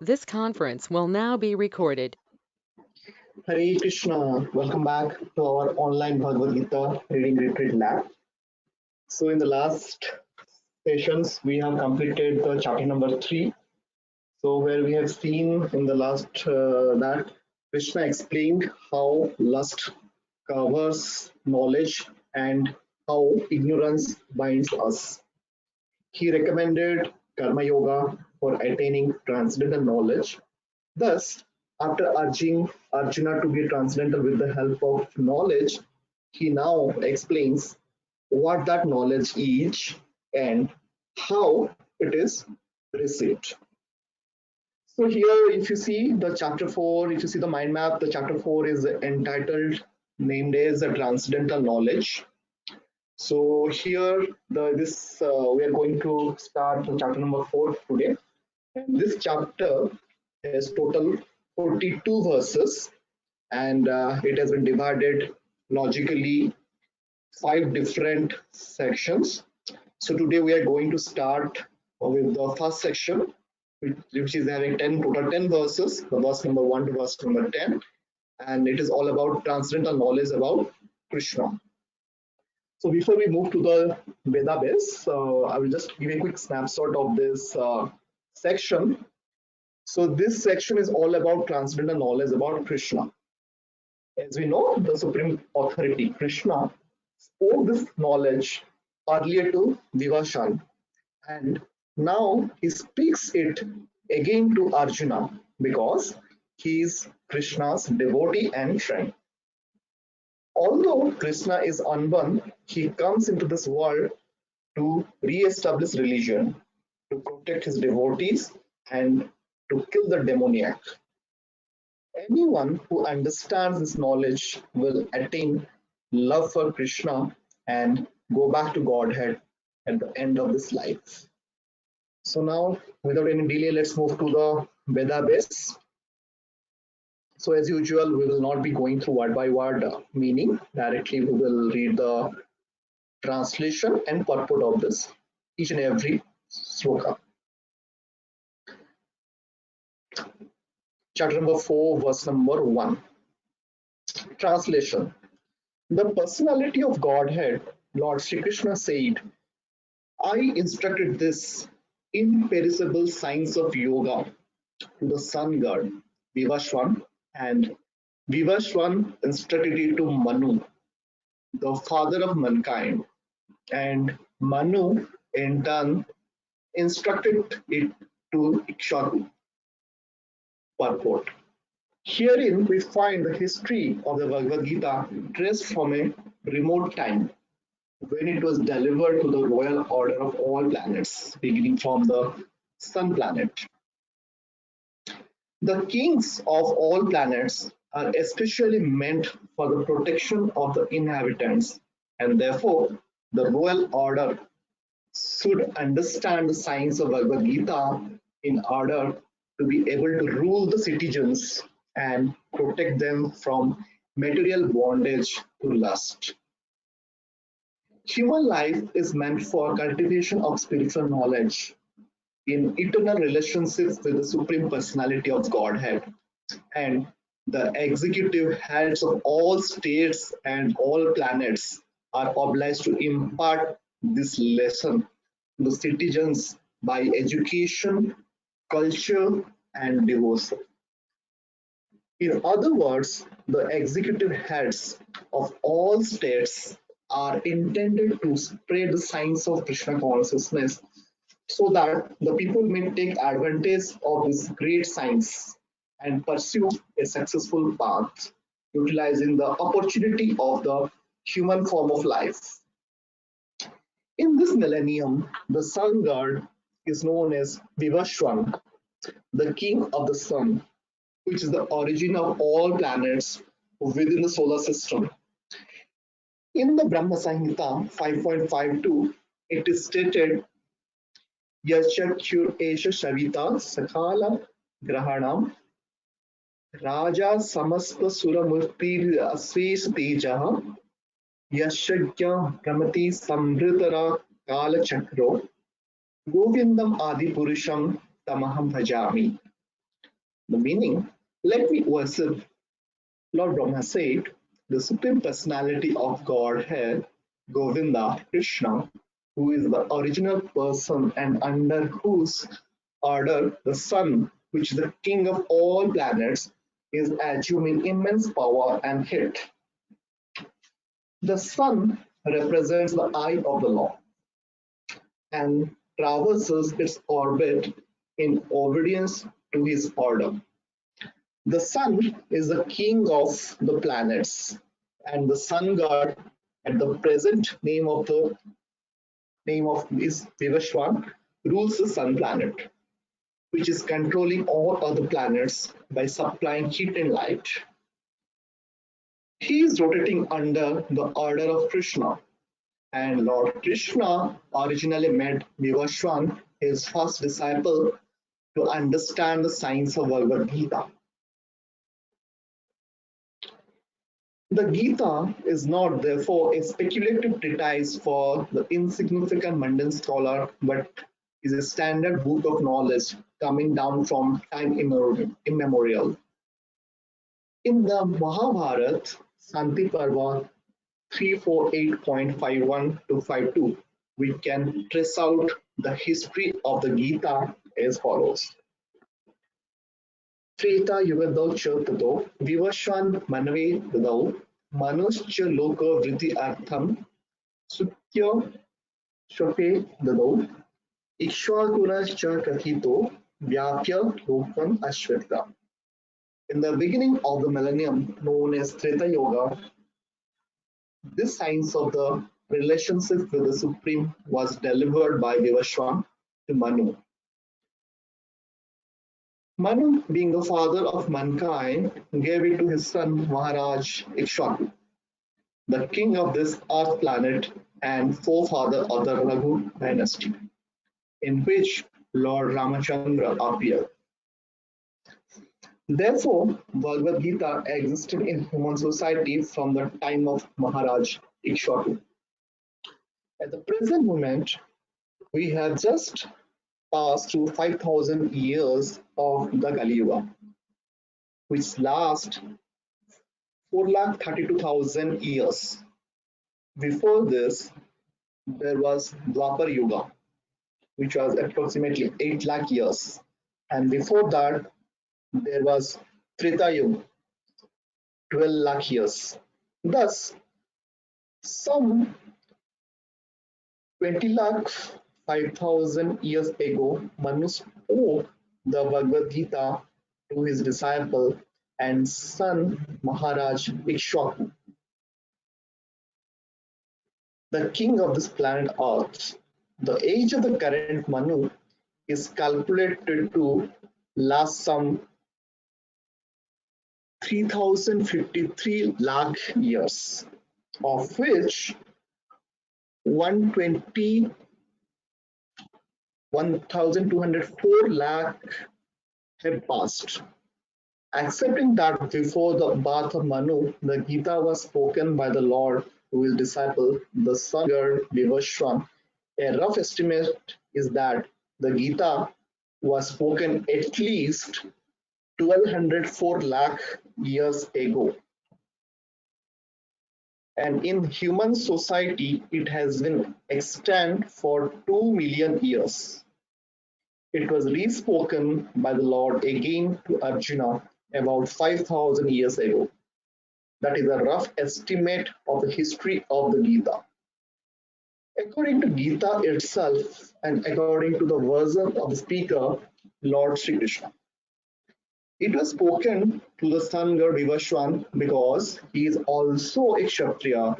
This conference will now be recorded. Hare Krishna, welcome back to our online Bhagavad Gita reading retreat lab. So, in the last sessions, we have completed the chapter number 3. So, where we have seen in the last that Krishna explained how lust covers knowledge and how ignorance binds us. He recommended Karma Yoga for attaining transcendental knowledge. Thus, after urging Arjuna to be transcendental with the help of knowledge, he now explains what that knowledge is and how it is received. So here, if you see the chapter 4, if you see the mind map, the chapter 4 is entitled, named as the transcendental knowledge. So here, we are going to start the chapter number 4 today. And this chapter has total 42 verses, and it has been divided logically 5 different sections. So today we are going to start with the first section, which is having 10 verses, the verse number 1 to verse number 10, and it is all about transcendental knowledge about Krishna. So before we move to the Veda base, I will just give a quick snapshot of this section. So this section is all about transcendental knowledge about Krishna. As we know, the supreme authority, Krishna, spoke this knowledge earlier to Vivashan, and now he speaks it again to Arjuna because he is Krishna's devotee and friend. Although Krishna is unborn, he comes into this world to re-establish religion, to protect his devotees, and to kill the demoniac. Anyone who understands this knowledge will attain love for Krishna and go back to Godhead at the end of this life. So now, without any delay, let's move to the Veda base. So as usual, we will not be going through word by word meaning. Directly, we will read the translation and purport of this, each and every sloka. Chapter number 4, verse number 1. Translation. The personality of Godhead, Lord Sri Krishna said, I instructed this imperishable science of yoga to the sun god, Vivaswan, and Vivaswan instructed it to Manu, the father of mankind, and Manu in turn instructed it to Ikshaku. Purport. Herein we find the history of the Bhagavad Gita traced from a remote time when it was delivered to the royal order of all planets, beginning from the sun planet. The kings of all planets are especially meant for the protection of the inhabitants, and therefore the royal order should understand the science of Bhagavad Gita in order to be able to rule the citizens and protect them from material bondage to lust. Human life is meant for cultivation of spiritual knowledge in eternal relationships with the Supreme Personality of Godhead, and the executive heads of all states and all planets are obliged to impart this lesson to the citizens by education, culture, and devotion. In other words, the executive heads of all states are intended to spread the science of Krishna consciousness so that the people may take advantage of this great science and pursue a successful path, utilizing the opportunity of the human form of life. In this millennium, the sun god is known as Vivashwan, the king of the sun, which is the origin of all planets within the solar system. In the Brahma Samhita 5.52, it is stated Yachakhyur Esha Shavita Sakala Grahanam Raja Samasta Suramurti Asves Tejaha Yashagya Pramati Samritara Kala Chakro Govindam Adi Purusham Tamaham Bhajami. The meaning, let me worship. Lord Brahma said, the Supreme Personality of Godhead, Govinda, Krishna, who is the original person and under whose order the sun, which is the king of all planets, is assuming immense power and heat. The sun represents the eye of the law and traverses its orbit in obedience to his order. The sun is the king of the planets, and the sun god at the present name of is Vivaswan rules the sun planet, which is controlling all other planets by supplying heat and light. He is rotating under the order of Krishna, and Lord Krishna originally made Vivaswan his first disciple to understand the science of Bhagavad Gita. The Gita is not therefore a speculative treatise for the insignificant mundane scholar, but is a standard book of knowledge coming down from time immemorial. In the Mahabharata, Santi Parva 348.51 to 52, we can trace out the history of the Gita as follows. Treta युगदौ च ततो विवस्वान् मनवे ददौ मनुश्च लोको वृद्धि अर्थम सुत्य शपे ददौ इक्ष्वाकुनश्च कथितो व्याप्य लोकम अश्वत्थ. In the beginning of the millennium known as Treta Yoga, this science of the relationship with the Supreme was delivered by Vivaswan to Manu. Manu, being the father of mankind, gave it to his son Maharaj Ikshvaku, the king of this earth planet and forefather of the Raghu dynasty, in which Lord Ramachandra appeared. Therefore, Bhagavad Gita existed in human society from the time of Maharaj Ikshvaku. At the present moment, we have just passed through 5,000 years of the Kali Yuga, which lasts 432,000 years. Before this, there was Dwapar Yuga, which was approximately 8 lakh years. And before that, there was Treta Yuga, 12 lakh years. Thus, some 20 lakh 5,000 years ago, Manu spoke the Bhagavad Gita to his disciple and son Maharaj Ikshvaku, the king of this planet Earth. The age of the current Manu is calculated to last some 3,053 lakh years, of which 120 1,204 lakh have passed. Accepting that before the birth of Manu, the Gita was spoken by the Lord to his disciple, the sun god Vivaswan, a rough estimate is that the Gita was spoken at least 1204 lakh years ago. And in human society, it has been extant for 2 million years. It was re-spoken by the Lord again to Arjuna about 5,000 years ago. That is a rough estimate of the history of the Gita. According to Gita itself and according to the version of the speaker, Lord Sri Krishna, it was spoken to the sun god Vivaswan because he is also a Kshatriya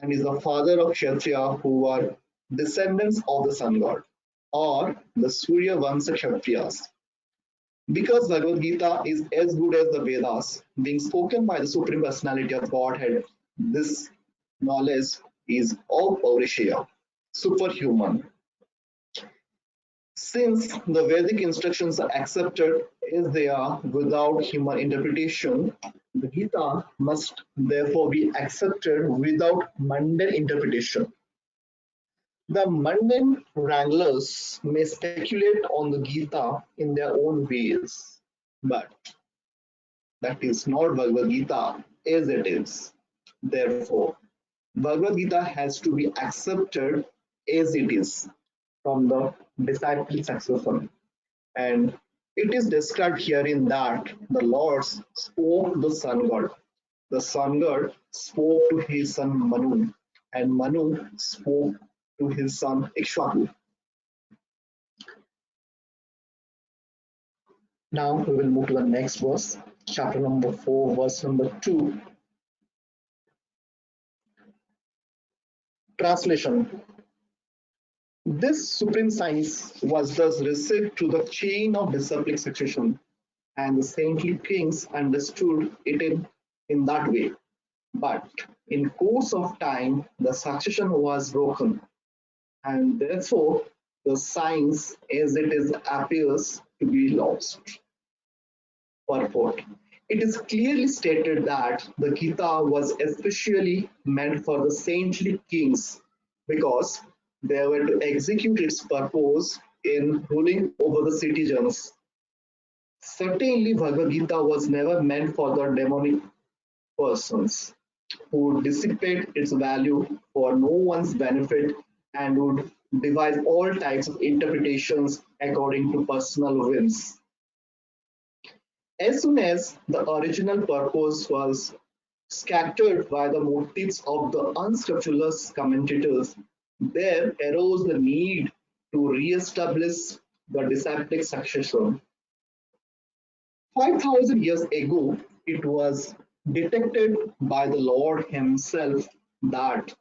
and is the father of Kshatriya who are descendants of the sun god or the Surya Vamsa Kshatriyas. Because Bhagavad Gita is as good as the Vedas, being spoken by the Supreme Personality of Godhead, this knowledge is of Aurishya, superhuman. Since the Vedic instructions are accepted as they are without human interpretation, the Gita must therefore be accepted without mundane interpretation. The mundane wranglers may speculate on the Gita in their own ways, But that is not Bhagavad Gita as it is. Therefore, Bhagavad Gita has to be accepted as it is from the disciple successor. And it is described here in that the Lord spoke to the sun god. The sun god spoke to his son Manu, and Manu spoke to his son Ikshvaku. Now we will move to the next verse, chapter number 4, verse number 2. Translation. This supreme science was thus received to the chain of disciplic succession, and the saintly kings understood it in that way. But in course of time, the succession was broken, and therefore the science as it is appears to be lost. Purport. It is clearly stated that the Gita was especially meant for the saintly kings because they were to execute its purpose in ruling over the citizens. Certainly, Bhagavad Gita was never meant for the demonic persons who dissipate its value for no one's benefit and would devise all types of interpretations according to personal whims. As soon as the original purpose was scattered by the motives of the unscrupulous commentators, there arose the need to re-establish the disciplic succession. 5,000 years ago, it was detected by the Lord Himself that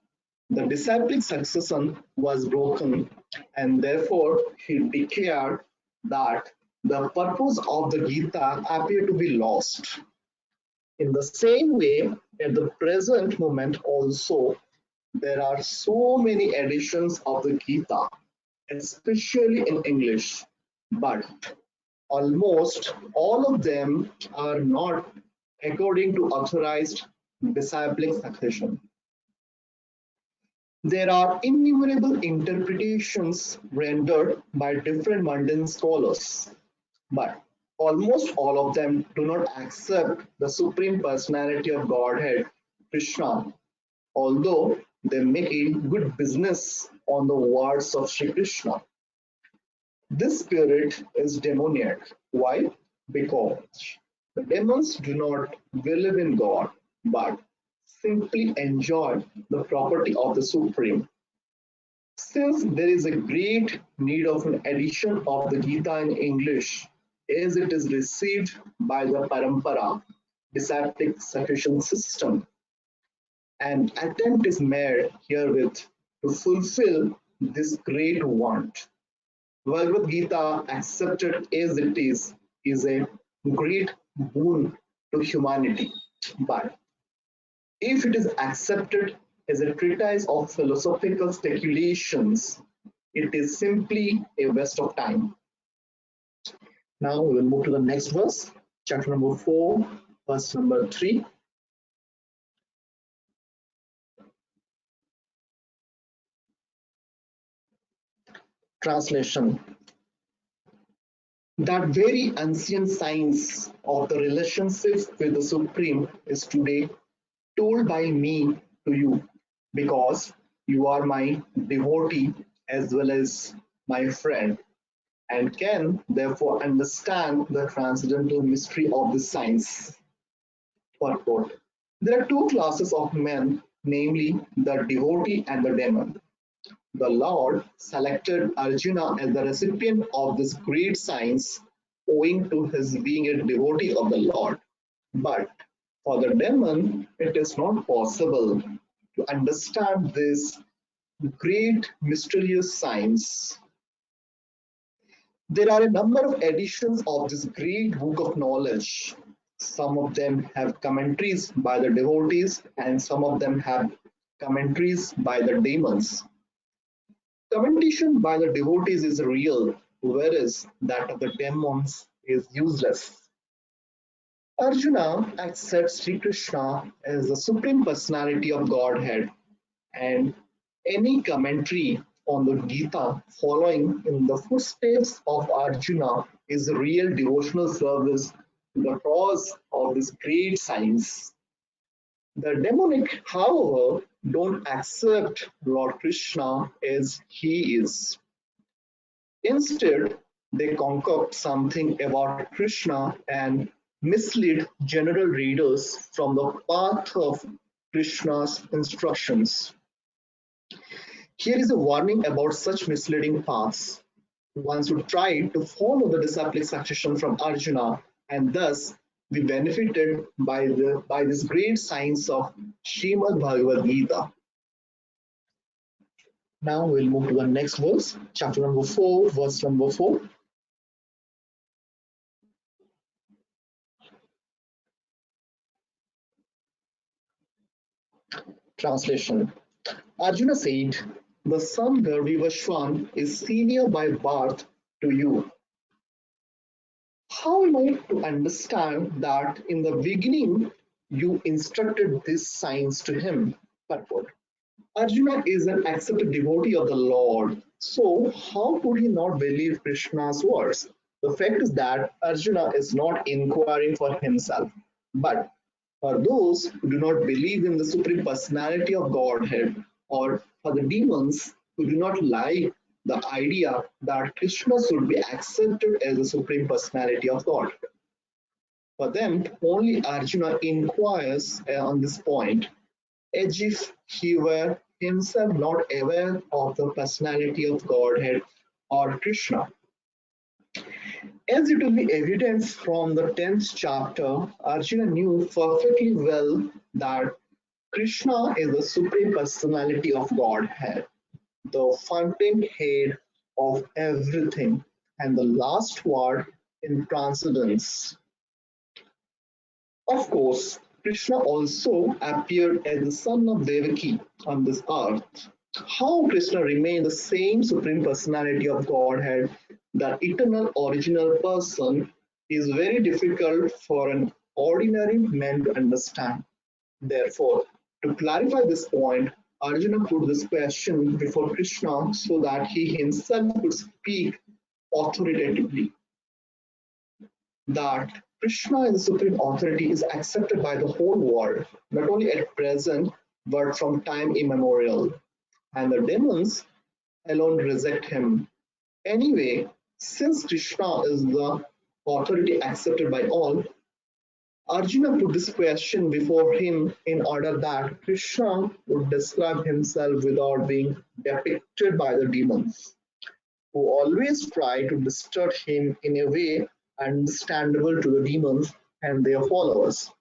the disciplic succession was broken, and therefore He declared that the purpose of the Gita appeared to be lost. In the same way, at the present moment also, there are so many editions of the Gita, especially in English, but almost all of them are not according to authorized disciplic succession. There are innumerable interpretations rendered by different mundane scholars, but almost all of them do not accept the Supreme Personality of Godhead, Krishna, although they make a good business on the words of Sri Krishna. This spirit is demoniac. Why? Because the demons do not believe in God, but simply enjoy the property of the Supreme. Since there is a great need of an edition of the Gita in English, as it is received by the Parampara, disciplic succession system, an attempt is made herewith to fulfill this great want. Bhagavad Gita, accepted as it is a great boon to humanity. But if it is accepted as a treatise of philosophical speculations, it is simply a waste of time. Now we will move to the next verse, chapter number 4, verse number 3. Translation. That very ancient science of the relationship with the Supreme is today told by me to you because you are my devotee as well as my friend and can therefore understand the transcendental mystery of this science. Purport. There are two classes of men, namely the devotee and the demon. The Lord selected Arjuna as the recipient of this great science owing to his being a devotee of the Lord. But for the demon, it is not possible to understand this great mysterious science. There are a number of editions of this great book of knowledge. Some of them have commentaries by the devotees, and some of them have commentaries by the demons. Commentation by the devotees is real, whereas that of the demons is useless. Arjuna accepts Sri Krishna as the Supreme Personality of Godhead, and any commentary on the Gita following in the footsteps of Arjuna is real devotional service the cause of this great science. The demonic, however, don't accept Lord Krishna as he is. Instead, they concoct something about Krishna and mislead general readers from the path of Krishna's instructions. Here is a warning about such misleading paths. One should try to follow the disciplic succession from Arjuna and thus be benefited by this great science of Srimad Bhagavad Gita. Now we'll move to the next verse, chapter number 4, verse number 4. Translation. Arjuna said, the son Garvivashwan is senior by birth to you. How am I to understand that in the beginning you instructed this science to him? Purport. Arjuna is an accepted devotee of the Lord, so how could he not believe Krishna's words? The fact is that Arjuna is not inquiring for himself, but for those who do not believe in the Supreme Personality of Godhead, or for the demons who do not like the idea that Krishna should be accepted as the Supreme Personality of God. For them, only Arjuna inquires on this point, as if he were himself not aware of the personality of Godhead or Krishna. As it will be evident from the 10th chapter, Arjuna knew perfectly well that Krishna is the Supreme Personality of Godhead, the fountainhead of everything, and the last word in transcendence. Of course, Krishna also appeared as the son of Devaki on this earth. How Krishna remained the same Supreme Personality of Godhead, the eternal original person, is very difficult for an ordinary man to understand. Therefore, to clarify this point, Arjuna put this question before Krishna so that he himself could speak authoritatively. That Krishna is the supreme authority is accepted by the whole world, not only at present, but from time immemorial. And the demons alone reject him. Anyway, since Krishna is the authority accepted by all, Arjuna put this question before him in order that Krishna would describe himself without being depicted by the demons, who always try to distort him in a way understandable to the demons and their followers.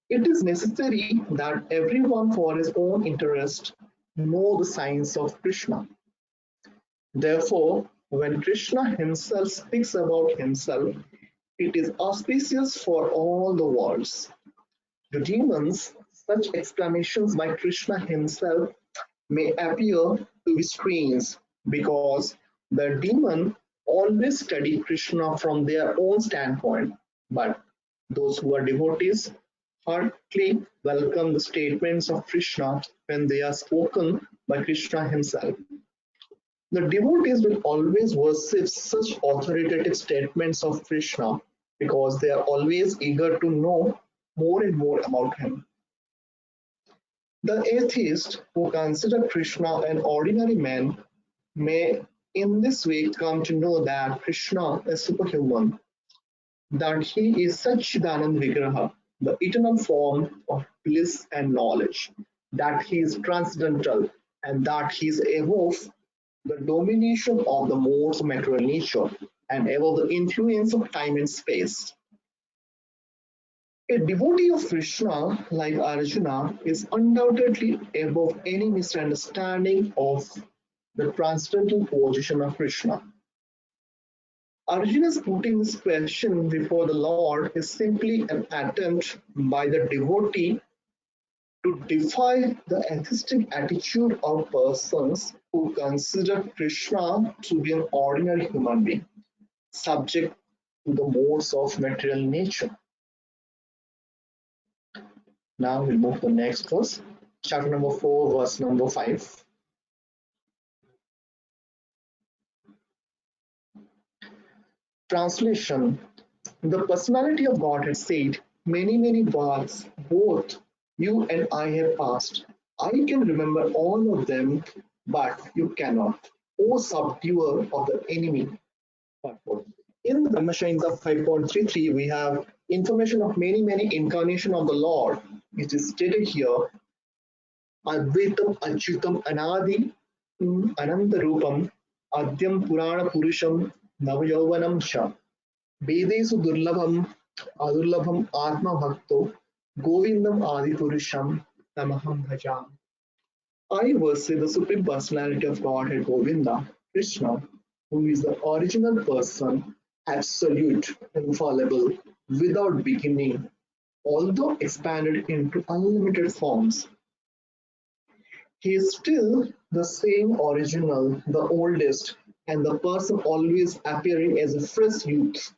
It is necessary that everyone for his own interest know the science of Krishna. Therefore, when Krishna himself speaks about himself, it is auspicious for all the worlds. To demons, such exclamations by Krishna himself may appear to be strange because the demon always study Krishna from their own standpoint, but those who are devotees heartily welcome the statements of Krishna when they are spoken by Krishna himself. The devotees will always worship such authoritative statements of Krishna because they are always eager to know more and more about him. The atheist who consider Krishna an ordinary man may in this way come to know that Krishna is superhuman, that he is Satchidanand Vigraha, the eternal form of bliss and knowledge, that he is transcendental, and that he is above the domination of the modes of material nature and above the influence of time and space. A devotee of Krishna like Arjuna is undoubtedly above any misunderstanding of the transcendental position of Krishna. Arjuna's putting this question before the Lord is simply an attempt by the devotee to defy the atheistic attitude of persons who consider Krishna to be an ordinary human being, subject to the modes of material nature. Now we'll move to the next verse, chapter number 4, verse number 5. Translation. The personality of God had said, many, many baths, both you and I have passed. I can remember all of them, but you cannot. O subduer of the enemy. In the Brahmashanta 5.33, we have information of many, many incarnation of the Lord. It is stated here, Advaitam Achyutam Anadi Ananta Rupam Adyam Purana Purusham Navayauvanam Sha Vedesu Durlabham Adurlabham Atma Bhakto Govindam Adi Purusham Tamaham Bhajam. I worship the Supreme Personality of Godhead Govinda, Krishna, who is the original person, absolute, infallible, without beginning, although expanded into unlimited forms. He is still the same original, the oldest, and the person always appearing as a fresh youth.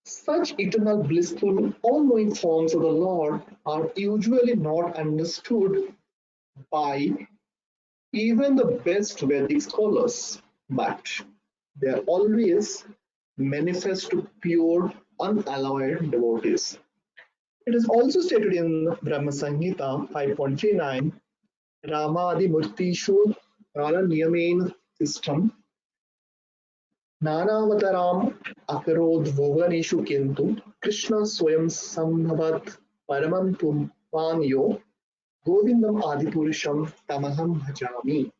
Such eternal, blissful, all-knowing forms of the Lord are usually not understood by even the best Vedic scholars, but they are always manifest to pure, unalloyed devotees. It is also stated in Brahma Samhita 5.39, Ramadi Murtishu Rana Niyamen system, Nanavataram Akarod Bhuvaneshu Kintu, Krishna Swayam Sambhavat Paramam Pumanyo, Govindam Adipurusham Tamaham Bhajami.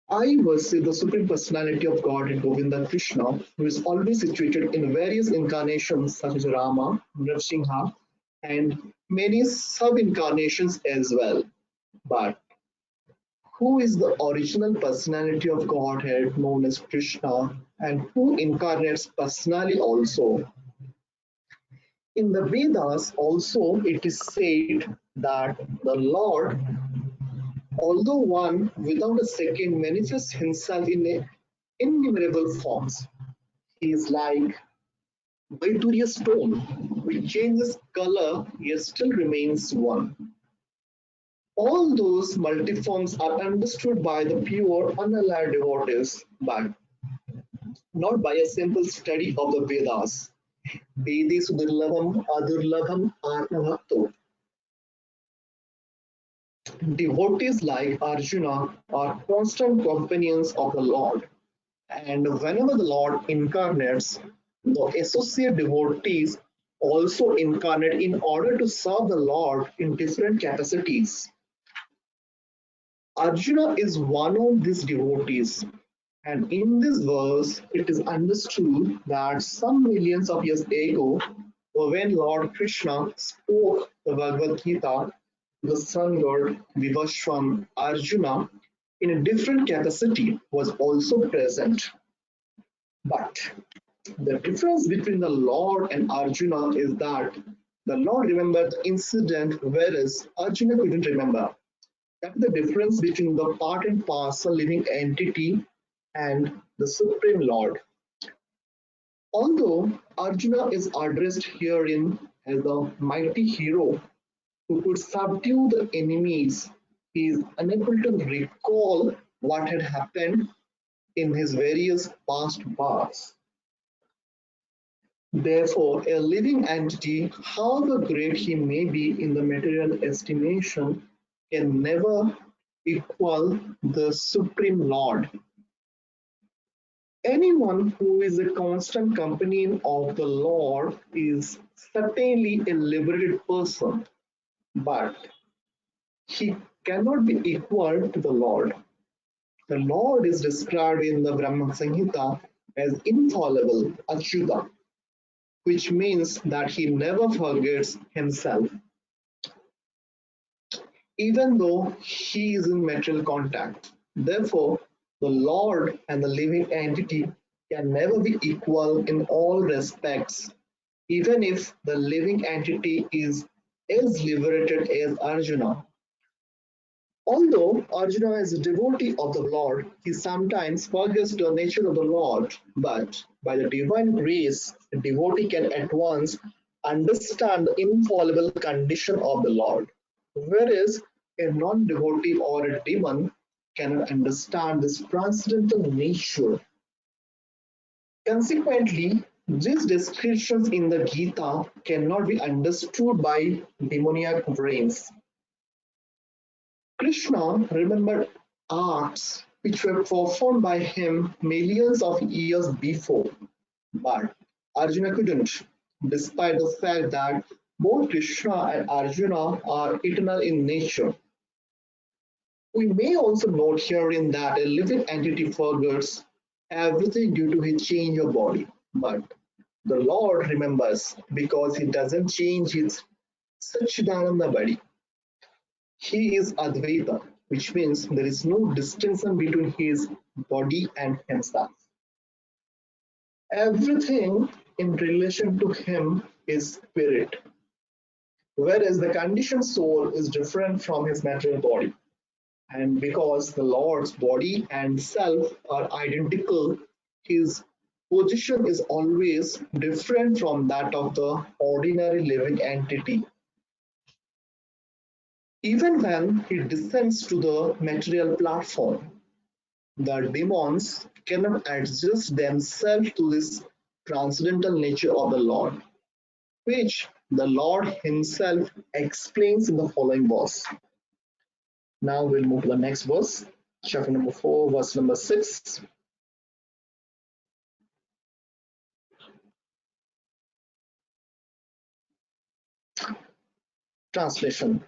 I worship the Supreme Personality of God in Govinda Krishna, who is always situated in various incarnations such as Rama, Nrsimha, and many sub-incarnations as well. But who is the original personality of Godhead known as Krishna and who incarnates personally also? In the Vedas also it is said that the Lord, although one without a second, manifests himself in innumerable forms. He is like Vaidurya stone, which changes color yet still remains one. All those multiforms are understood by the pure, unallied devotees, but not by a simple study of the Vedas. Vedesu Durlabham Adurlabham Atmabhakto. Devotees like Arjuna are constant companions of the Lord, and whenever the Lord incarnates, the associate devotees also incarnate in order to serve the Lord in different capacities. Arjuna is one of these devotees, and in this verse, it is understood that some millions of years ago, when Lord Krishna spoke the Bhagavad Gita, the sun god Vivashwan Arjuna, in a different capacity, was also present. But the difference between the Lord and Arjuna is that the Lord remembered the incident, whereas Arjuna couldn't remember. That's the difference between the part and parcel living entity and the Supreme Lord. Although Arjuna is addressed herein as the mighty hero who could subdue the enemies, he is unable to recall what had happened in his various past paths. Therefore, a living entity, however great he may be in the material estimation, can never equal the Supreme Lord. Anyone who is a constant companion of the Lord is certainly a liberated person, but he cannot be equal to the Lord. The Lord is described in the Brahma Samhita as infallible, Achyuta, which means that he never forgets himself, even though he is in material contact. Therefore, the Lord and the living entity can never be equal in all respects, even if the living entity is as liberated as Arjuna. Although Arjuna is a devotee of the Lord, he sometimes forgets the nature of the Lord, but by the divine grace, a devotee can at once understand the infallible condition of the Lord, whereas a non devotee or a demon cannot understand this transcendental nature. Consequently, These descriptions in the Gita cannot be understood by demoniac brains. Krishna remembered acts which were performed by him millions of years before, but Arjuna couldn't, despite the fact that both Krishna and Arjuna are eternal in nature. We may also note herein that a living entity forgets everything due to his change of body, but the Lord remembers because he doesn't change his Satchidananda body. He is Advaita, which means there is no distinction between his body and himself. Everything in relation to him is spirit, whereas the conditioned soul is different from his material body. And because the Lord's body and self are identical, his position is always different from that of the ordinary living entity. Even when he descends to the material platform, the demons cannot adjust themselves to this transcendental nature of the Lord, which the Lord himself explains in the following verse. Now we'll move to the next verse, chapter number 4, verse number 6. Translation.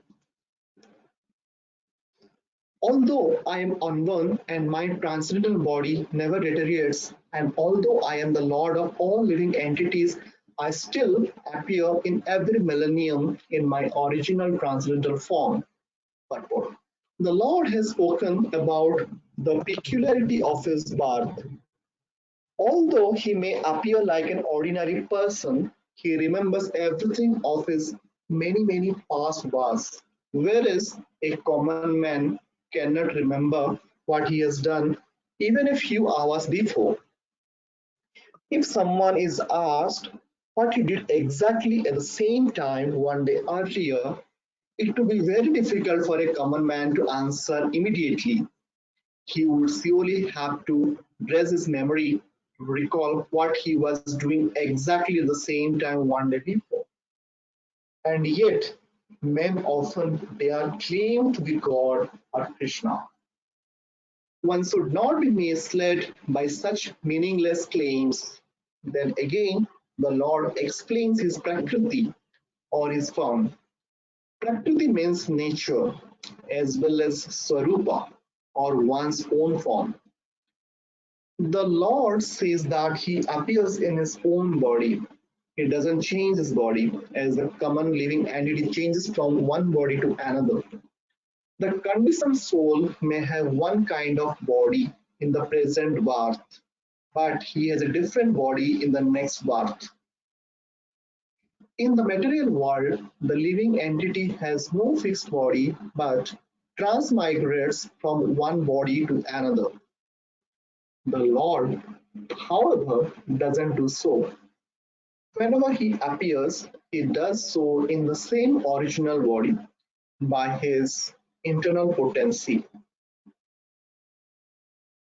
Although I am unborn and my transcendental body never deteriorates, and although I am the Lord of all living entities, I still appear in every millennium in my original transcendental form. But what? The Lord has spoken about the peculiarity of his birth. Although he may appear like an ordinary person, he remembers everything of his many past births, whereas a common man cannot remember what he has done even a few hours before. If someone is asked what he did exactly at the same time one day earlier, it would be very difficult for a common man to answer immediately. He would surely have to dress his memory to recall what he was doing exactly at the same time one day before. And yet, men often dare claim to be God or Krishna. One should not be misled by such meaningless claims. Then again, the Lord explains his Prakriti or his form. Prakriti means nature as well as Swarupa or one's own form. The Lord says that he appears in his own body. He doesn't change his body as a common living entity changes from one body to another. The conditioned soul may have one kind of body in the present birth, but he has a different body in the next birth. In the material world, the living entity has no fixed body but transmigrates from one body to another. The Lord, however, doesn't do so. Whenever he appears, he does so in the same original body by his internal potency.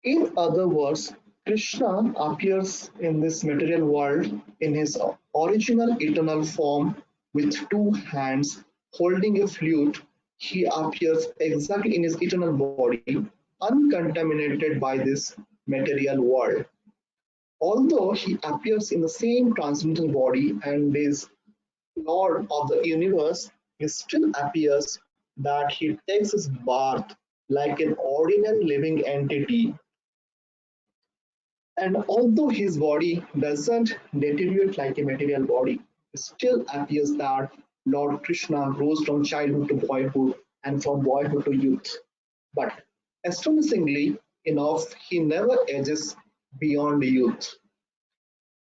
In other words, Krishna appears in this material world in his original eternal form with two hands holding a flute. He appears exactly in his eternal body, uncontaminated by this material world. Although he appears in the same transcendental body and is Lord of the universe, he still appears that he takes his birth like an ordinary living entity. And although his body doesn't deteriorate like a material body, it still appears that Lord Krishna grows from childhood to boyhood and from boyhood to youth. But astonishingly enough, he never ages beyond youth.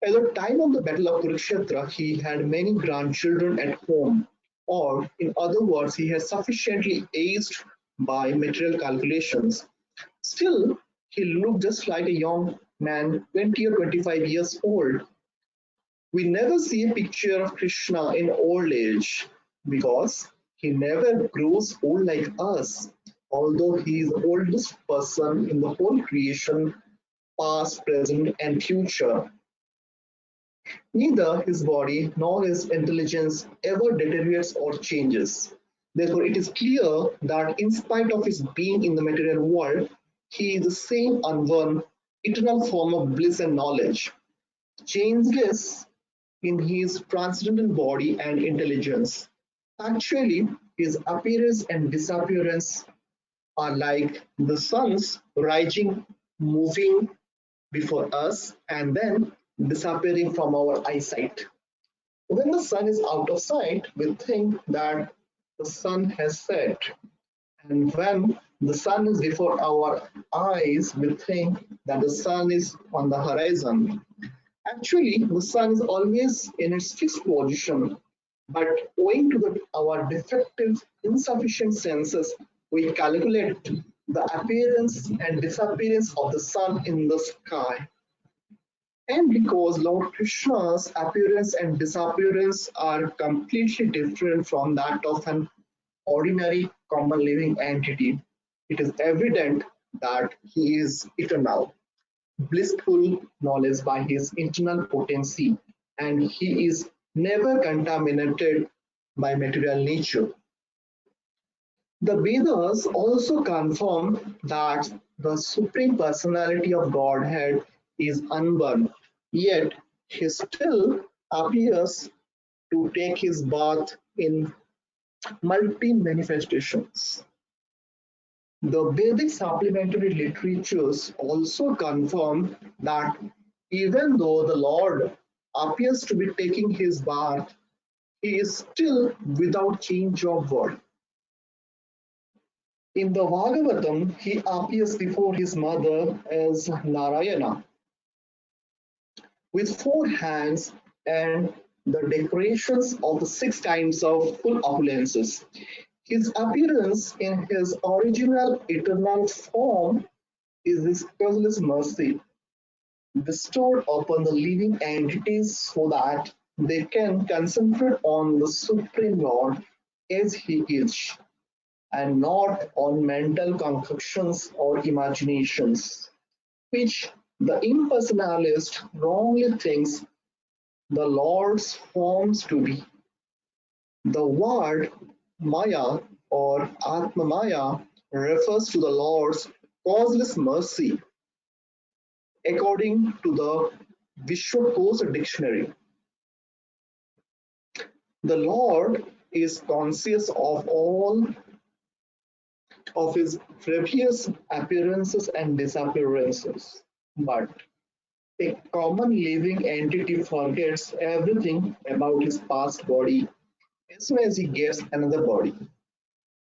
At the time of the Battle of Kurukshetra, he had many grandchildren at home, or in other words, he had sufficiently aged by material calculations. Still, he looked just like a young man, 20 or 25 years old. We never see a picture of Krishna in old age because he never grows old like us, although he is the oldest person in the whole creation, past, present, and future. Neither his body nor his intelligence ever deteriorates or changes. Therefore, it is clear that in spite of his being in the material world, he is the same unborn, eternal form of bliss and knowledge, changeless in his transcendental body and intelligence. Actually, his appearance and disappearance are like the sun's rising, moving before us, and then disappearing from our eyesight. When the sun is out of sight, we think that the sun has set. And when the sun is before our eyes, we think that the sun is on the horizon. Actually, the sun is always in its fixed position, but owing to our defective, insufficient senses, we calculate the appearance and disappearance of the sun in the sky. And because Lord Krishna's appearance and disappearance are completely different from that of an ordinary common living entity, it is evident that he is eternal, blissful knowledge by his internal potency, and he is never contaminated by material nature. The Vedas also confirm that the Supreme Personality of Godhead is unborn, yet he still appears to take his birth in multi manifestations. The Vedic supplementary literatures also confirm that even though the Lord appears to be taking his birth, he is still without change of word. In the Bhagavatam, he appears before his mother as Narayana with four hands and the decorations of the six kinds of full opulences. His appearance in his original eternal form is his causeless mercy bestowed upon the living entities so that they can concentrate on the Supreme Lord as He is and not on mental concoctions or imaginations, which the impersonalist wrongly thinks the Lord's forms to be. The word Maya or Atma Maya refers to the Lord's causeless mercy according to the Vishwakosh dictionary. The Lord is conscious of all of his previous appearances and disappearances, but a common living entity forgets everything about his past body as soon as he gets another body.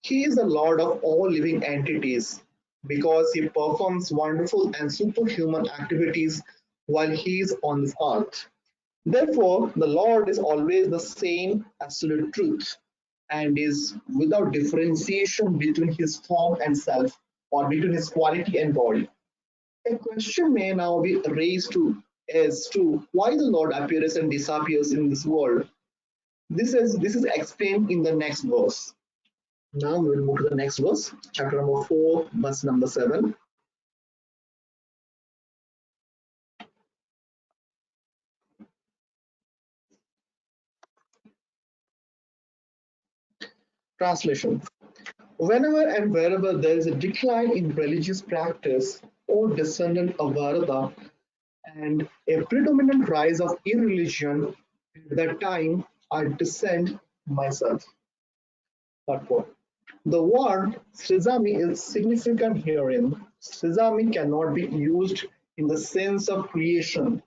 He is the Lord of all living entities because he performs wonderful and superhuman activities while he is on this earth. Therefore, the Lord is always the same absolute truth and is without differentiation between his form and self or between his quality and body. A question may now be raised to as to why the Lord appears and disappears in this world. This is explained in the next verse. Now we will move to the next verse, chapter number 4, verse number 7. Translation. Whenever and wherever there is a decline in religious practice, O descendant of Bharata, and a predominant rise of irreligion, at that time I descend myself. Purport. The word Srizami is significant herein. Srizami cannot be used in the sense of creation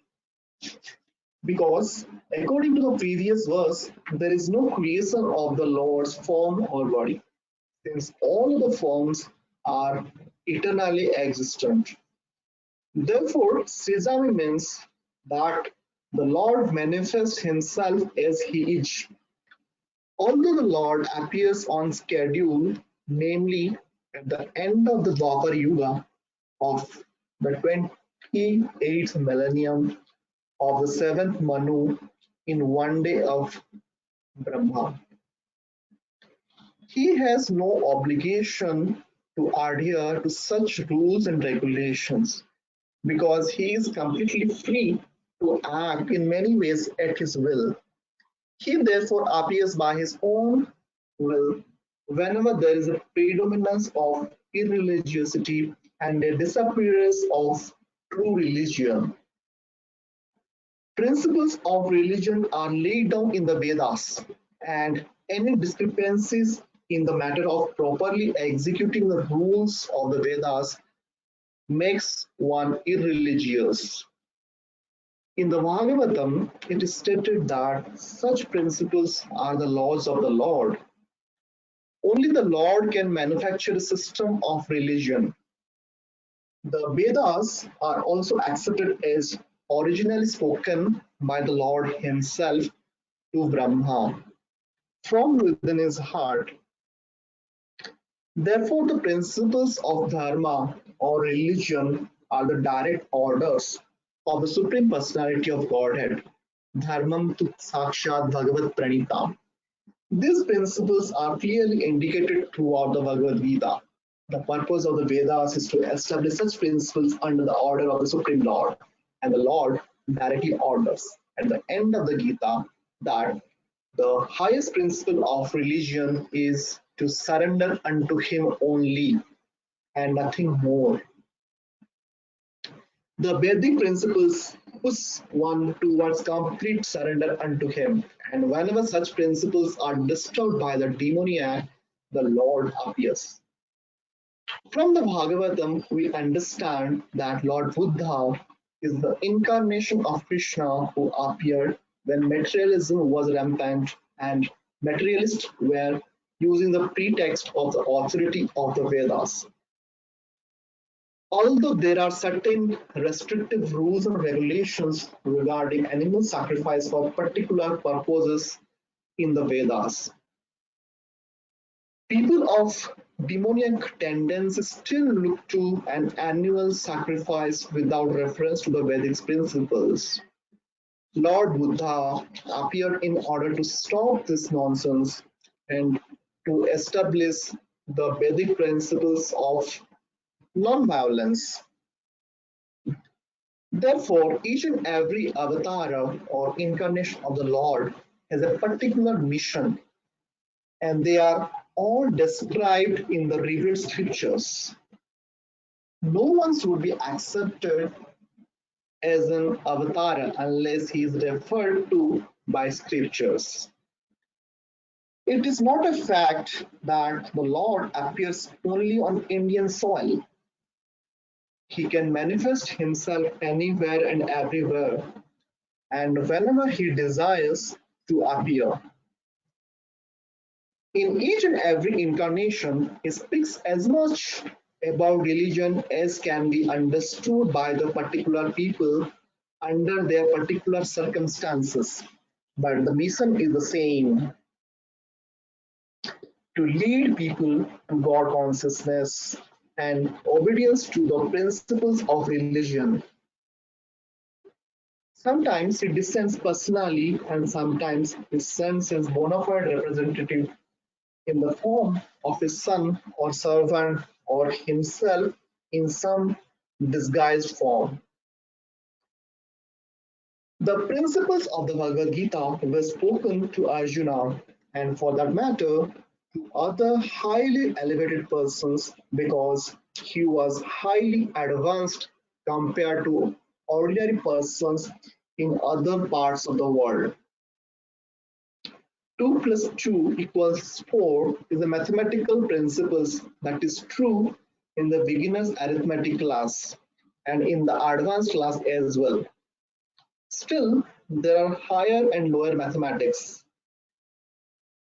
because, according to the previous verse, there is no creation of the Lord's form or body, since all of the forms are eternally existent. Therefore, Srizami means that the Lord manifests himself as he is. Although the Lord appears on schedule, namely at the end of the Dwapar Yuga of the 28th millennium of the seventh Manu in one day of Brahma, he has no obligation to adhere to such rules and regulations because he is completely free to act in many ways at his will. He therefore appears by his own will whenever there is a predominance of irreligiosity and a disappearance of true religion. Principles of religion are laid down in the Vedas, and any discrepancies in the matter of properly executing the rules of the Vedas makes one irreligious. In the Bhagavatam, it is stated that such principles are the laws of the Lord. Only the Lord can manufacture a system of religion. The Vedas are also accepted as originally spoken by the Lord Himself to Brahma from within his heart. Therefore, the principles of dharma or religion are the direct orders of the Supreme Personality of Godhead. Dharmam tu sakshat bhagavat pranitam. These principles are clearly indicated throughout the Bhagavad Gita. The purpose of the Vedas is to establish such principles under the order of the Supreme Lord, and the Lord directly orders at the end of the Gita that the highest principle of religion is to surrender unto Him only and nothing more. The Vedic principles push one towards complete surrender unto Him, and whenever such principles are disturbed by the demoniac, the Lord appears. From the Bhagavatam, we understand that Lord Buddha is the incarnation of Krishna who appeared when materialism was rampant and materialists were using the pretext of the authority of the Vedas. Although there are certain restrictive rules and regulations regarding animal sacrifice for particular purposes in the Vedas, people of demoniac tendencies still look to an annual sacrifice without reference to the Vedic principles. Lord Buddha appeared in order to stop this nonsense and to establish the Vedic principles of non-violence. Therefore, each and every avatara or incarnation of the Lord has a particular mission, and they are all described in the revealed scriptures. No one would be accepted as an avatar unless he is referred to by scriptures. It is not a fact that the Lord appears only on Indian soil. He can manifest himself anywhere and everywhere, and whenever he desires to appear. In each and every incarnation, he speaks as much about religion as can be understood by the particular people under their particular circumstances. But the mission is the same, to lead people to God consciousness and obedience to the principles of religion. Sometimes he descends personally, and sometimes he sends his bona fide representative in the form of his son or servant or himself in some disguised form. The principles of the Bhagavad Gita were spoken to Arjuna, and for that matter, to other highly elevated persons because he was highly advanced compared to ordinary persons in other parts of the world. 2 plus 2 equals 4 is a mathematical principle that is true in the beginner's arithmetic class and in the advanced class as well. Still, there are higher and lower mathematics.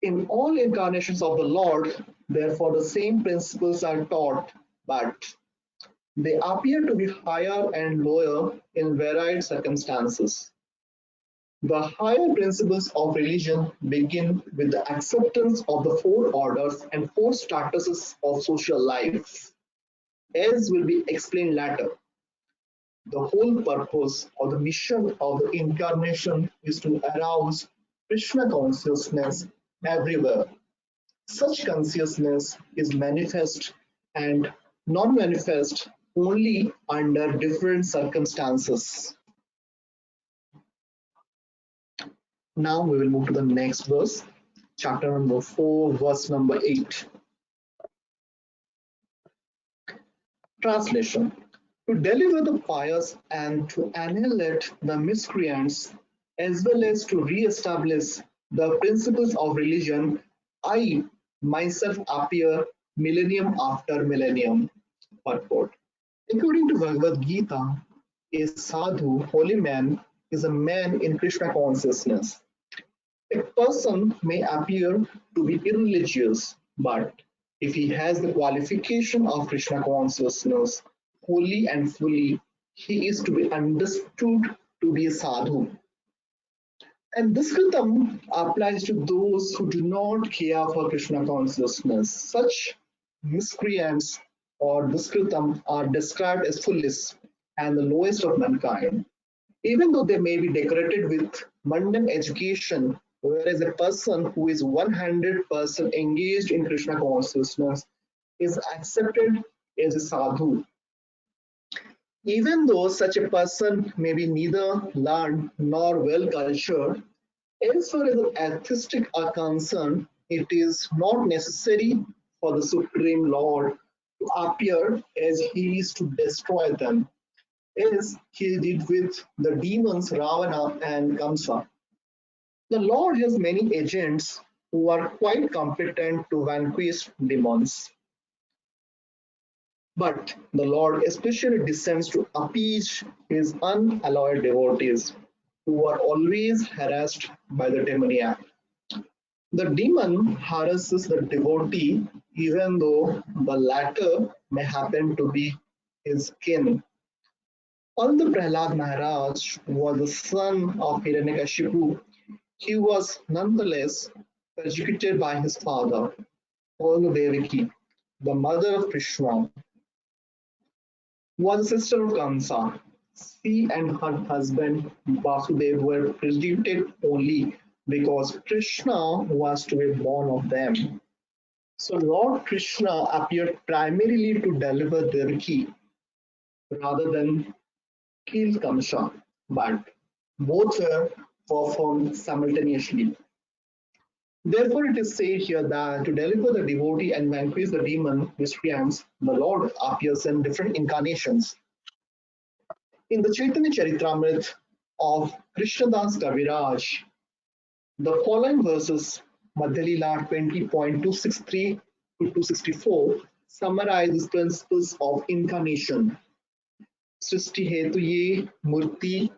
In all incarnations of the Lord, therefore, the same principles are taught, but they appear to be higher and lower in varied circumstances. The higher principles of religion begin with the acceptance of the four orders and four statuses of social life, as will be explained later. The whole purpose or the mission of the incarnation is to arouse Krishna consciousness everywhere. Such consciousness is manifest and non-manifest only under different circumstances. Now we will move to the next verse, chapter number 4, verse number 8. Translation: to deliver the pious and to annihilate the miscreants, as well as to re-establish the principles of religion, I myself appear millennium after millennium. Purport. According to Bhagavad Gita, a sadhu, holy man, is a man in Krishna consciousness. A person may appear to be irreligious, but if he has the qualification of Krishna consciousness wholly and fully, he is to be understood to be a sadhu. And this kritam applies to those who do not care for Krishna consciousness. Such miscreants or duskritam are described as foolish and the lowest of mankind, even though they may be decorated with mundane education, whereas a person who is 100% engaged in Krishna consciousness is accepted as a sadhu. Even though such a person may be neither learned nor well cultured, as far as the atheistic are concerned, it is not necessary for the Supreme Lord to appear as he is to destroy them, as he did with the demons Ravana and Kamsa. The Lord has many agents who are quite competent to vanquish demons. But the Lord especially descends to appease his unalloyed devotees who are always harassed by the demoniac. The demon harasses the devotee even though the latter may happen to be his kin. Although Prahlad Maharaj was the son of Hiranyakashipu, he was nonetheless persecuted by his father, although Devaki, the mother of Krishna, was a sister of Kamsa. She and her husband Vasudev were persecuted only because Krishna was to be born of them. So Lord Krishna appeared primarily to deliver Devaki rather than kill Kamsa, but both were performed simultaneously. Therefore, it is said here that to deliver the devotee and vanquish the demon miscreants, the Lord appears in different incarnations. In the Chaitanya Charitamrita of Krishnadas Kaviraj, the following verses, Madhyalila 20.263 to 264, summarize the principles of incarnation. सृष्टि हेतु ये मूर्ति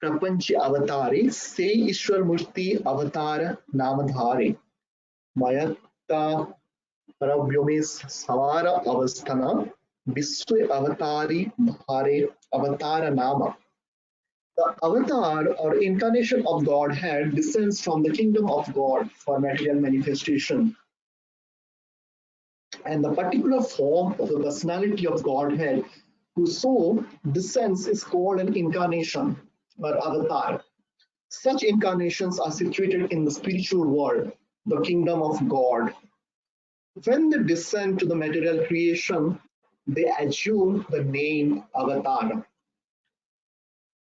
प्रपंच अवतारे से ईश्वर मूर्ति अवतार नामधारे मयत्ता परव्योमे सवार अवस्थान विश्व अवतारी धारे अवतार नाम. The avatar or incarnation of Godhead descends from the kingdom of God for material manifestation. And the particular form of the personality of Godhead who so descends is called an incarnation or avatar. Such incarnations are situated in the spiritual world, the kingdom of God. When they descend to the material creation, they assume the name avatar.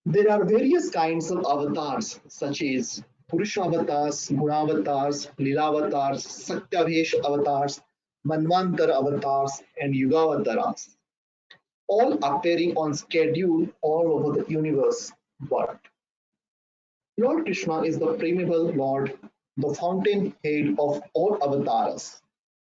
There are various kinds of avatars, such as Purusha avatars, Gunavatars, Lilavatars, Satyavesh avatars, Manvantara avatars, and Yugavatars, all appearing on schedule all over the universe. But Lord Krishna is the primeval Lord, the fountainhead of all avatars.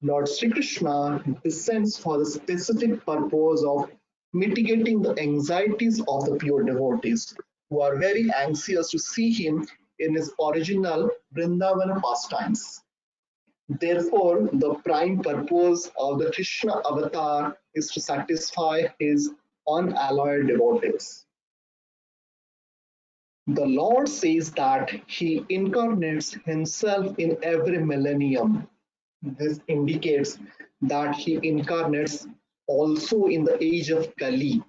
Lord Sri Krishna descends for the specific purpose of mitigating the anxieties of the pure devotees who are very anxious to see him in his original Vrindavana pastimes. Therefore, the prime purpose of the Krishna avatar is to satisfy his unalloyed devotees. The Lord says that he incarnates himself in every millennium. This indicates that he incarnates also in the age of Kali.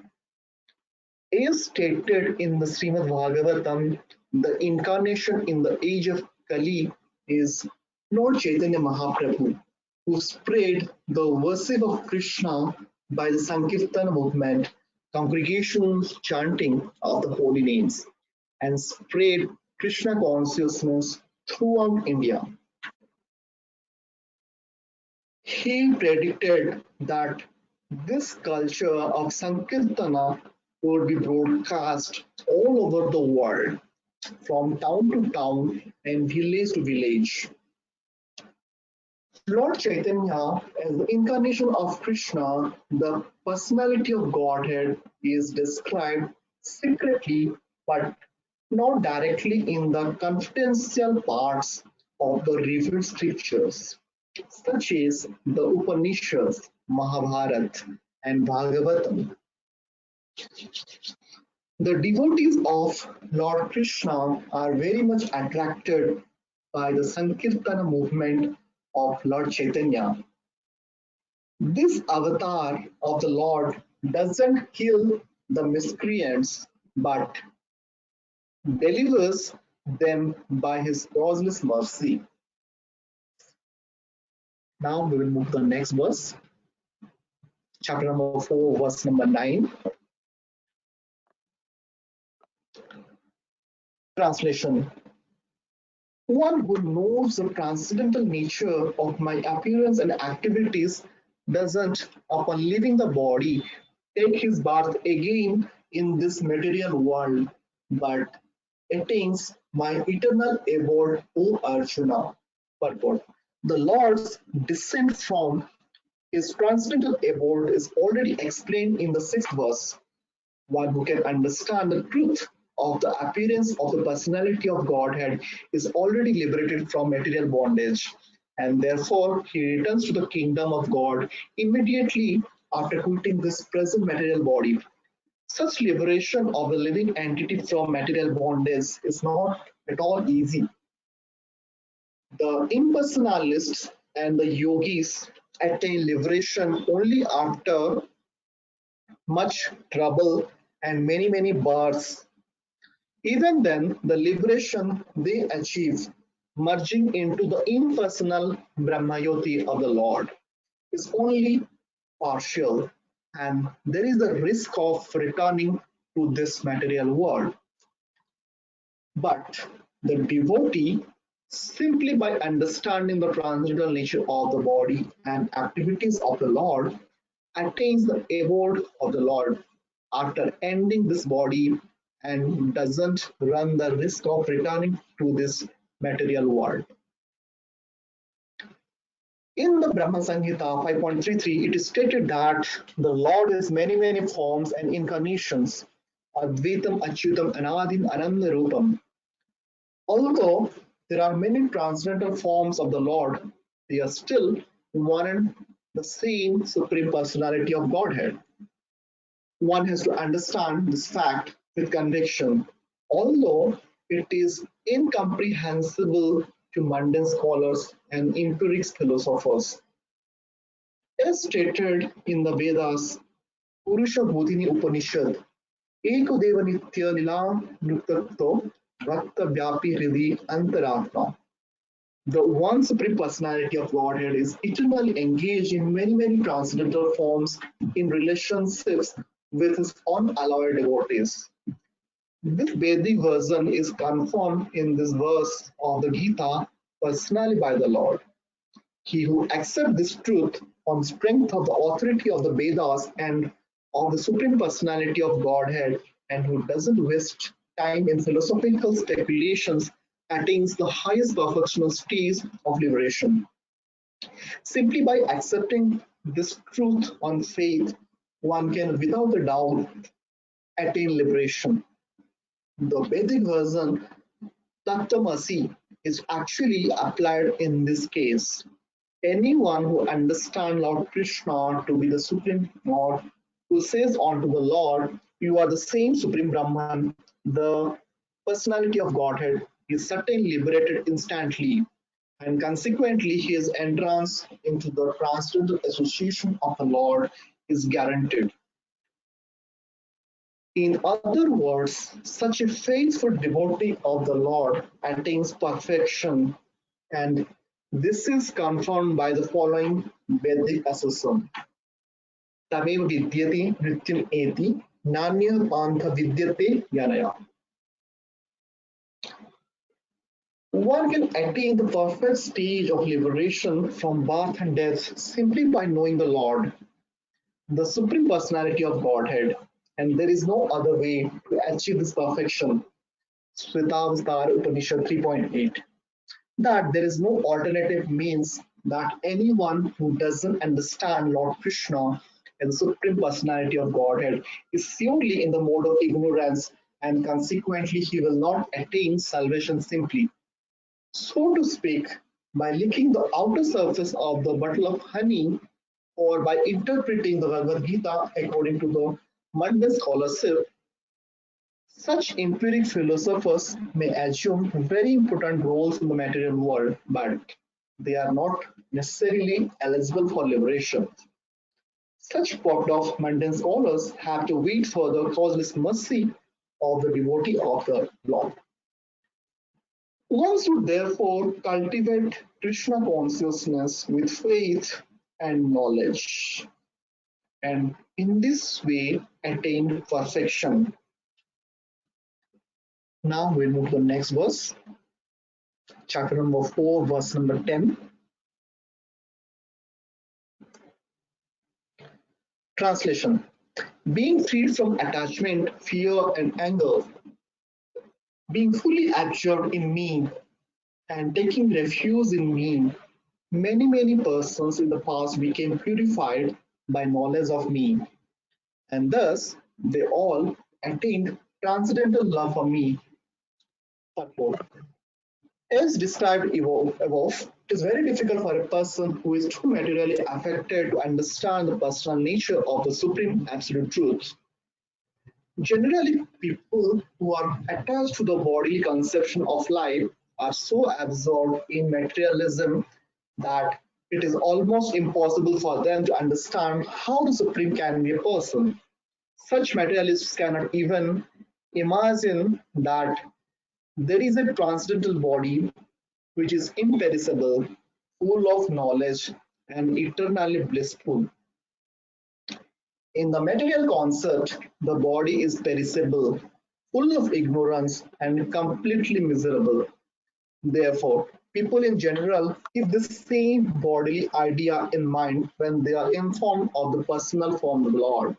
As stated in the Srimad Bhagavatam, the incarnation in the age of Kali is Lord Chaitanya Mahaprabhu, who spread the worship of Krishna by the Sankirtan movement, congregational chanting of the holy names, and spread Krishna consciousness throughout India. He predicted that this culture of Sankirtana would be broadcast all over the world, from town to town and village to village. Lord Chaitanya, as the incarnation of Krishna, the personality of Godhead, is described secretly but not directly in the confidential parts of the revealed scriptures, such as the Upanishads, Mahabharata, and Bhagavatam. The devotees of Lord Krishna are very much attracted by the Sankirtana movement of Lord Chaitanya. This avatar of the Lord doesn't kill the miscreants but delivers them by his causeless mercy. Now we will move to the next verse, chapter number 4, verse number 9. Translation. One who knows the transcendental nature of my appearance and activities doesn't, upon leaving the body, take his birth again in this material world, but attains my eternal abode, O Arjuna. Purport. The Lord's descent from his transcendental abode is already explained in the sixth verse. One who can understand the truth of the appearance of the personality of Godhead is already liberated from material bondage, and therefore he returns to the kingdom of God immediately after quitting this present material body. Such liberation of the living entity from material bondage is not at all easy. The impersonalists and the yogis attain liberation only after much trouble and many births. Even then, the liberation they achieve, merging into the impersonal Brahmayoti of the Lord, is only partial, and there is the risk of returning to this material world. But the devotee, simply by understanding the transcendental nature of the body and activities of the Lord, attains the abode of the Lord after ending this body and doesn't run the risk of returning to this material world. In the Brahma Samhita 5.33, it is stated that the Lord is many forms and incarnations, Advaitam, Achyutam, Anadim, Ananda Rupam. Although there are many transcendental forms of the Lord, they are still one and the same Supreme Personality of Godhead. One has to understand this fact with conviction, although it is incomprehensible to mundane scholars and empiric philosophers. As stated in the Vedas, Purusha Bodhini Upanishad, Eko Deva Nitya Nilam Nuktakto Rakta Vyapi Hridi Antaratma. The one Supreme Personality of Godhead is eternally engaged in many transcendental forms in relationships with his unalloyed devotees. This Vedic version is confirmed in this verse of the Gita personally by the Lord. He who accepts this truth on strength of the authority of the Vedas and of the Supreme Personality of Godhead, and who doesn't waste time in philosophical speculations, attains the highest perfectional stage of liberation. Simply by accepting this truth on faith, one can without a doubt attain liberation. The Vedic version, Tattvamasi, is actually applied in this case. Anyone who understands Lord Krishna to be the Supreme Lord, who says unto the Lord, "You are the same Supreme Brahman," the personality of Godhead, is certainly liberated instantly, and consequently his entrance into the transcendental association of the Lord is guaranteed. In other words, such a faithful devotee of the Lord attains perfection, and this is confirmed by the following Vedic assertion. Tamev vidyate mrityum eti nanya pantha vidyate yanaya. One can attain the perfect stage of liberation from birth and death simply by knowing the Lord, the Supreme Personality of Godhead, and there is no other way to achieve this perfection. Shvetavastar Upanishad 3.8. That there is no alternative means that anyone who doesn't understand Lord Krishna and the Supreme Personality of Godhead is solely in the mode of ignorance, and consequently he will not attain salvation simply, so to speak, by licking the outer surface of the bottle of honey, or by interpreting the Bhagavad Gita according to the mundane scholarship. Such empiric philosophers may assume very important roles in the material world, but they are not necessarily eligible for liberation. Such popped off mundane scholars have to wait for the causeless mercy of the devotee of the Lord. One should therefore cultivate Krishna consciousness with faith and knowledge, and in this way attain perfection. Now we'll move to the next verse, chapter number 4, verse number 10. Translation: being freed from attachment, fear, and anger, being fully absorbed in me, and taking refuge in me, many persons in the past became purified by knowledge of me, and thus they all attained transcendental love for me. Unquote. As described above, it is very difficult for a person who is too materially affected to understand the personal nature of the supreme absolute truth. Generally, people who are attached to the bodily conception of life are so absorbed in materialism that it is almost impossible for them to understand how the Supreme can be a person. Such materialists cannot even imagine that there is a transcendental body which is imperishable, full of knowledge, and eternally blissful. In the material concept, the body is perishable, full of ignorance, and completely miserable. Therefore, people in general keep the same bodily idea in mind when they are informed of the personal form of the Lord.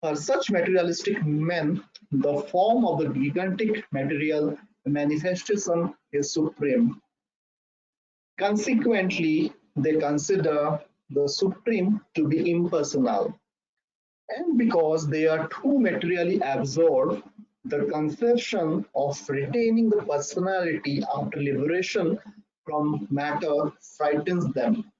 For such materialistic men, the form of the gigantic material manifestation is supreme. Consequently, they consider the supreme to be impersonal. And because they are too materially absorbed, the conception of retaining the personality after liberation from matter frightens them.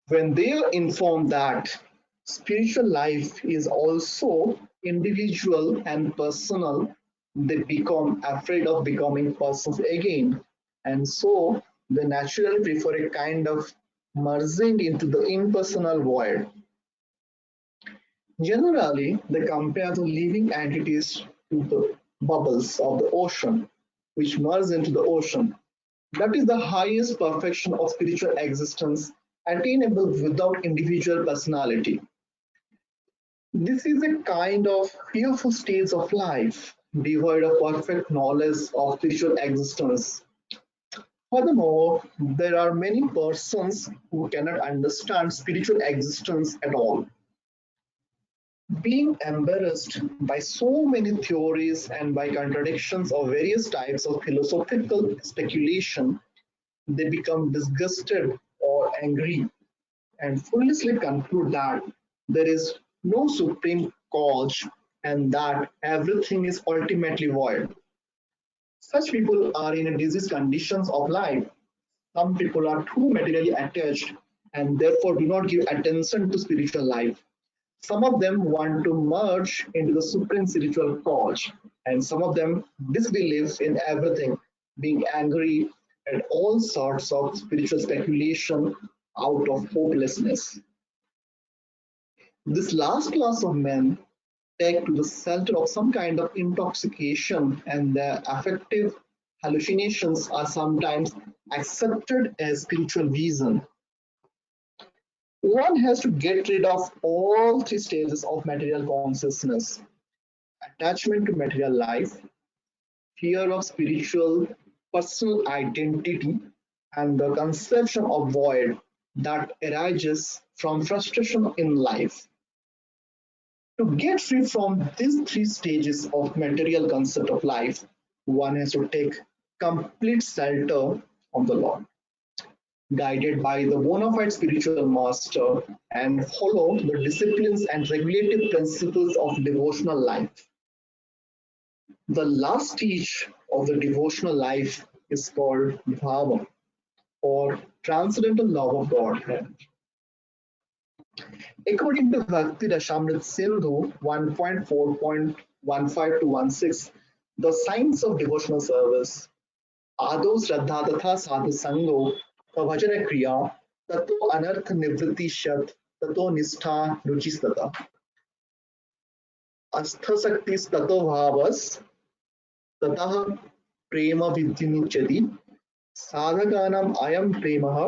When they are informed that spiritual life is also individual and personal, they become afraid of becoming persons again. And so they naturally prefer a kind of merging into the impersonal void. Generally, they compare the living entities to the bubbles of the ocean, which merge into the ocean. That is the highest perfection of spiritual existence, attainable without individual personality. This is a kind of fearful state of life, devoid of perfect knowledge of spiritual existence. Furthermore, there are many persons who cannot understand spiritual existence at all. Being embarrassed by so many theories and by contradictions of various types of philosophical speculation, they become disgusted or angry and foolishly conclude that there is no supreme cause and that everything is ultimately void. Such people are in a diseased conditions of life. Some people are too materially attached and therefore do not give attention to spiritual life. Some of them want to merge into the supreme spiritual cause, and some of them disbelieve in everything, being angry at all sorts of spiritual speculation out of hopelessness. This last class of men take to the shelter of some kind of intoxication, and their affective hallucinations are sometimes accepted as spiritual vision. One has to get rid of all three stages of material consciousness: attachment to material life, fear of spiritual, personal identity, and the conception of void that arises from frustration in life. To get free from these three stages of material concept of life, one has to take complete shelter of the Lord, guided by the bona fide spiritual master, and follow the disciplines and regulative principles of devotional life. The last stage of the devotional life is called bhava, or transcendental love of God. According to Bhakti Rashamrit Sindhu 1.4.15 to 16, the signs of devotional service आदौ श्रद्धा तथा साधु संगो भजन क्रिया ततो अनर्थ निवृत्ति शत ततो निष्ठा रुचिस्तता अस्थशक्तिस्ततो भावस ततः प्रेम विद्युनिच्यति साधकानाम् अयं प्रेमः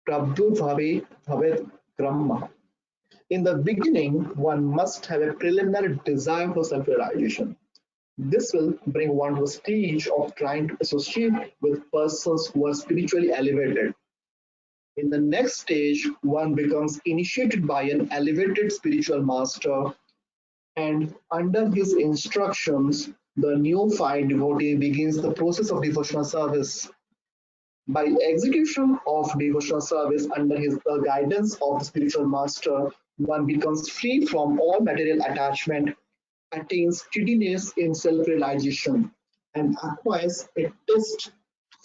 प्रभुर्भवे भवेत् क्रमः. In the beginning, one must have a preliminary desire for self-realization. This will bring one to a stage of trying to associate with persons who are spiritually elevated. In the next stage, one becomes initiated by an elevated spiritual master, and under his instructions, the neophyte devotee begins the process of devotional service. By execution of devotional service under the guidance of the spiritual master, one becomes free from all material attachment, attains steadiness in self-realization, and acquires a taste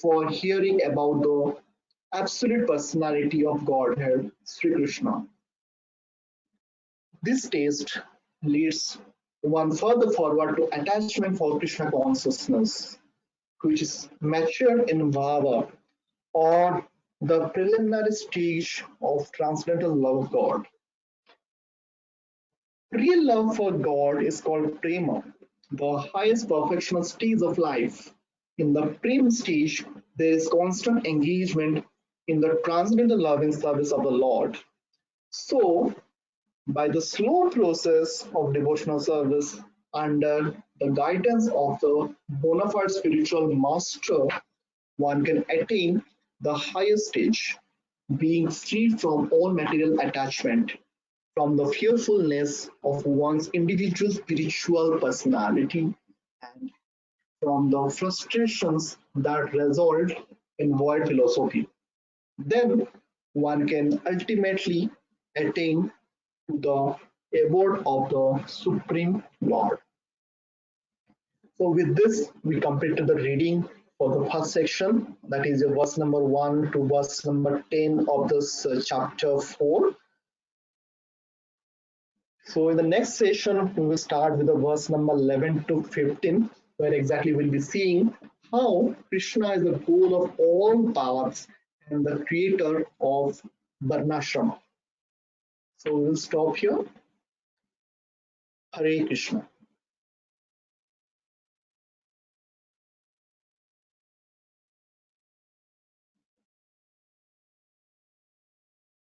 for hearing about the absolute personality of Godhead, Sri Krishna. This taste leads one further forward to attachment for Krishna consciousness, which is matured in bhava, or the preliminary stage of transcendental love of God. Real love for God is called prema, the highest perfectional stage of life. In the prema stage, there is constant engagement in the transcendental loving service of the Lord. So, by the slow process of devotional service under the guidance of the bona fide spiritual master, one can attain the highest stage, being free from all material attachment, from the fearfulness of one's individual spiritual personality, and from the frustrations that result in void philosophy. Then one can ultimately attain to the abode of the Supreme Lord. So with this, we completed the reading for the first section, that is verse number 1 to verse number 10 of this chapter 4. So in the next session, we will start with the verse number 11 to 15, where exactly we'll be seeing how Krishna is the goal of all paths and the creator of Varnashrama. So we'll stop here. Hare Krishna.